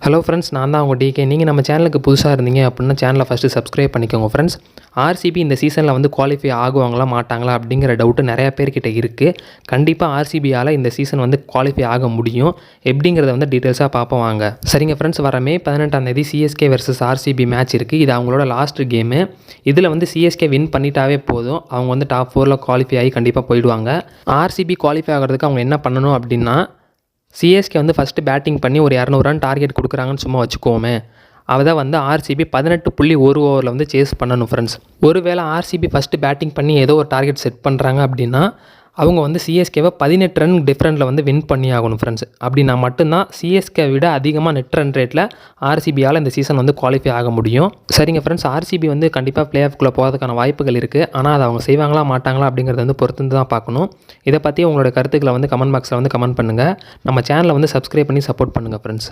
Hello friends, நான் தான் உங்கள் டிகே. நீங்கள் நம்ம சேனலுக்கு புதுசாக இருந்தீங்க அப்படின்னா சேனலை ஃபஸ்ட்டு சப்ஸ்கிரைப் பண்ணிக்கோங்க ஃப்ரெண்ட்ஸ். ஆர்சிபி இந்த சீசனில் வந்து குவாலிஃபை ஆகுவாங்களா மாட்டாங்களா அப்படிங்கிற டவுட்டு நிறையா பேர்கிட்ட இருக்குது. கண்டிப்பாக ஆர்சிபியால் இந்த சீசன் வந்து குவாலிஃபை ஆக முடியும். எப்படிங்கிறத வந்து டீட்டெயில்ஸாக பார்ப்போம் வாங்க. சரிங்க ஃப்ரெண்ட்ஸ், வர மே 18 சிஎஸ்கே வெர்சஸ் ஆர்சிபி மேட்ச் இருக்குது. இது அவங்களோட லாஸ்ட் கேமு. இதில் வந்து சிஎஸ்கே வின் பண்ணிட்டாவே போதும், அவங்க வந்து டாப் 4 குவாலிஃபை ஆகி கண்டிப்பாக போயிடுவாங்க. ஆர்சிபி குவாலிஃபை ஆகிறதுக்கு அவங்க என்ன பண்ணணும் அப்படின்னா, சிஎஸ்கே வந்து ஃபஸ்ட்டு பேட்டிங் பண்ணி ஒரு 200 ரன் டார்கெட் கொடுக்குறாங்கன்னு சும்மா வச்சுக்கோமே. அதை வந்து ஆர்சிபி 18.1 ஓவரில் வந்து சேஸ் பண்ணணும் ஃப்ரெண்ட்ஸ். ஒருவேளை ஆர்சிபி ஃபஸ்ட்டு பேட்டிங் பண்ணி ஏதோ ஒரு டார்கெட் செட் பண்ணுறாங்க அப்படின்னா, அவங்க வந்து சிஎஸ்கேவை 18 ரன் டிஃப்ரெண்ட்டில் வந்து வின் பண்ணி ஆகணும் ஃப்ரெண்ட்ஸ். அப்படின்னா மட்டும்தான் சிஎஸ்கே விட அதிகமாக நெட் ரன் ரேட்டில் ஆர்சிபியால் இந்த சீசன் வந்து குவாலிஃபை ஆக முடியும். சரிங்க ஃப்ரெண்ட்ஸ், ஆர்சிபி வந்து கண்டிப்பாக பிளே ஆஃப்குள்ளே போகிறதுக்கான வாய்ப்புகள் இருக்குது. ஆனால் அதை அவங்க செய்வாங்களா மாட்டாங்களா அப்படிங்கிறத வந்து பொறுத்து தான் பார்க்கணும். இதை பற்றி உங்களோட கருத்துக்களை வந்து கமெண்ட் பாக்ஸில் வந்து கமெண்ட் பண்ணுங்கள். நம்ம சேனலை வந்து சப்ஸ்கிரைப் பண்ணி சப்போர்ட் பண்ணுங்கள் ஃப்ரெண்ட்ஸ்.